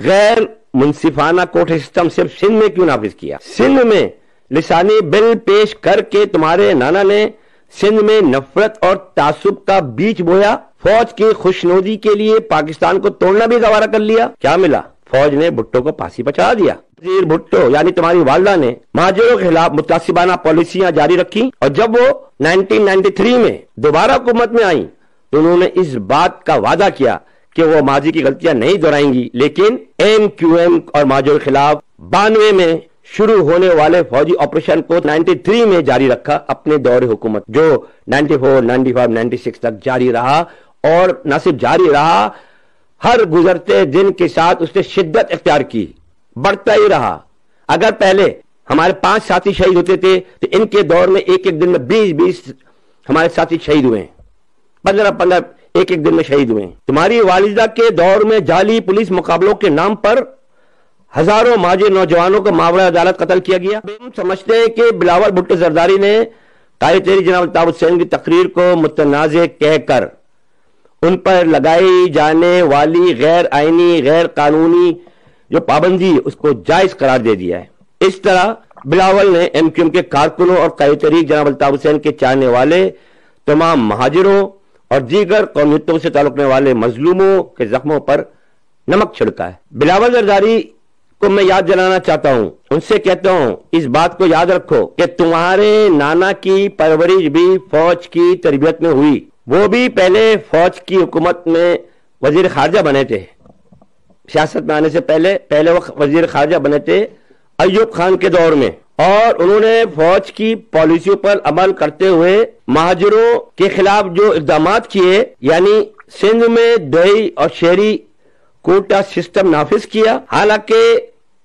غیر منصفانہ quota system صرف سندھ میں کیوں نافذ کیا؟ سندھ میں لسانی بل پیش کر کے تمہارے نانا نے سندھ میں نفرت اور تعصب کا بیج بویا، فوج کی خوشنودی کے لیے پاکستان کو توڑنا بھی گوارا کر لیا۔ کیا ملا؟ فوج نے بھٹو کو پھانسی پہ چڑھا دیا۔ وزیر بھٹو یعنی تمہاری والدہ نے مہاجروں کے خلاف متعصبانہ پالیسیاں جاری رکھی، اور جب وہ 1993 میں دوبارہ حکومت میں آئیں تو انہوں نے اس بات کا وعدہ کیا کہ وہ ماضی کی غلطیاں نہیں دہرائیں گی، لیکن ایم کیو ایم اور مہاجروں کے خلاف 92 میں شروع ہونے والے فوجی آپریشن کو 93 میں جاری رکھا اپنے دور حکومت، جو 94، 95، 96 تک جاری رہا، اور نہ صرف جاری رہا، ہر گزرتے دن کے ساتھ اس نے شدت اختیار کی، بڑھتا ہی رہا۔ اگر پہلے ہمارے 5 ساتھی شہید ہوتے تھے تو ان کے دور میں ایک دن میں 20 ہمارے ساتھی شہید ہوئے ہیں، 15 ایک دن میں شہید ہوئے ہیں۔ تمہاری والدہ کے دور میں جعلی پولیس مقابلوں کے نام پر ہزاروں مہاجر نوجوانوں کو ماورا عدالت قتل کیا گیا۔ ہم سمجھتے ہیں کہ بلاول بھٹو زرداری نے قائد تحریک جناب الطاف حسین کی تقریر کو متنازع کہہ کر ان پر لگائی جانے والی غیر آئینی غیر قانونی جو پابندی اس کو جائز قرار دے دیا ہے۔ اس طرح بلاول نے ایم کیو ایم کے کارکنوں اور قائد تحریک جناب الطاف حسین کے چاہنے والے تمام مہاجروں اور دیگر قومیتوں سے تعلق رکھنے والے مظلوموں کے زخموں پر نمک چھڑکا ہے۔ بلاول زرداری کو میں یاد دلانا چاہتا ہوں، ان سے کہتا ہوں اس بات کو یاد رکھو کہ تمہارے نانا کی پرورش بھی فوج کی تربیت میں ہوئی، وہ بھی پہلے فوج کی حکومت میں وزیر خارجہ بنے تھے، سیاست میں آنے سے پہلے وہ وزیر خارجہ بنے تھے ایوب خان کے دور میں، اور انہوں نے فوج کی پالیسیوں پر عمل کرتے ہوئے مہاجروں کے خلاف جو اقدامات کیے، یعنی سندھ میں دیہی اور شہری کوٹا سسٹم نافذ کیا۔ حالانکہ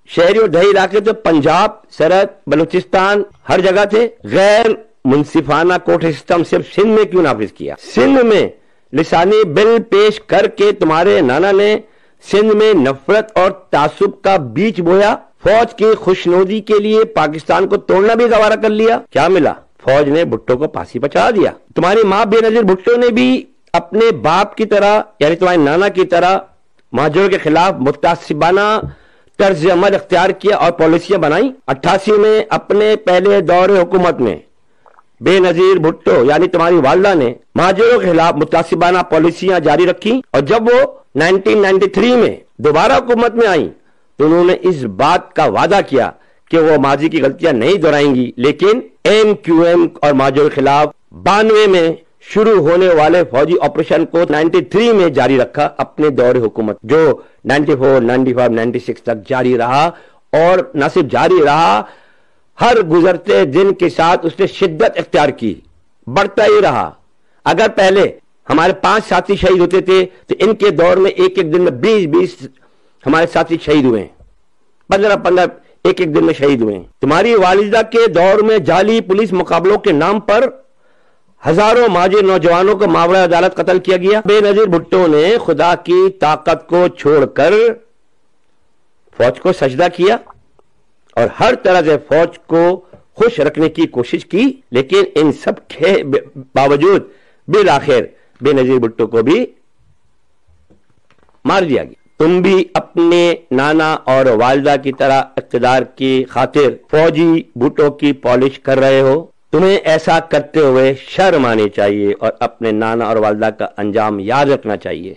شہری اور دیہی علاقے تو پنجاب، سرحد، بلوچستان ہر جگہ تھے۔ غیر منصفانہ کوٹا سسٹم صرف سندھ میں کیوں نافذ کیا؟ سندھ میں لسانی بل پیش کر کے تمہارے نانا نے سندھ میں نفرت اور تعصب کا بیج بویا، فوج کی خوشنودی کے لیے پاکستان کو توڑنا بھی گوارا کر لیا۔ کیا ملا؟ فوج نے بھٹو کو پھانسی پہ چڑھا دیا۔ تمہاری ماں بے نظیر بھٹو نے بھی اپنے باپ کی طرح یعنی تمہارے نانا کی طرح مہاجروں کے خلاف متعصبانہ طرز عمل اختیار کیا اور پالیسیاں بنائیں۔ 88 میں اپنے پہلے دور حکومت میں بے نظیر بھٹو یعنی تمہاری والدہ نے مہاجروں کے خلاف متعصبانہ پالیسیاں جاری رکھی، اور جب وہ 1993 میں دوبارہ حکومت میں آئیں تو انہوں نے اس بات کا وعدہ کیا کہ وہ ماضی کی غلطیاں نہیں دہرائیں گی، لیکن ایم کیو ایم اور مہاجروں کے خلاف 92 میں شروع ہونے والے فوجی آپریشن کو 93 میں جاری رکھا اپنے دور حکومت، جو 94، 95، 96 تک جاری رہا، اور نہ صرف جاری رہا، ہر گزرتے دن کے ساتھ اس نے شدت اختیار کی، بڑھتا ہی رہا۔ اگر پہلے ہمارے 5 ساتھی شہید ہوتے تھے تو ان کے دور میں ایک دن میں 20 ہمارے ساتھی شہید ہوئے ہیں، 15 ایک دن میں شہید ہوئے ہیں۔ تمہاری والدہ کے دور میں جعلی پولیس مقابلوں کے نام پر ہزاروں مہاجر نوجوانوں کو ماورا عدالت قتل کیا گیا۔ بے نظیر بھٹو نے خدا کی طاقت کو چھوڑ کر فوج کو سجدہ کیا اور ہر طرح سے فوج کو خوش رکھنے کی کوشش کی، لیکن ان سب کے باوجود بالآخر بے نظیر بھٹو کو بھی مار دیا گیا۔ تم بھی اپنے نانا اور والدہ کی طرح اقتدار کی خاطر فوجی بھٹو کی پالش کر رہے ہو۔ تمہیں ایسا کرتے ہوئے شرم آنی چاہیے اور اپنے نانا اور والدہ کا انجام یاد رکھنا چاہیے۔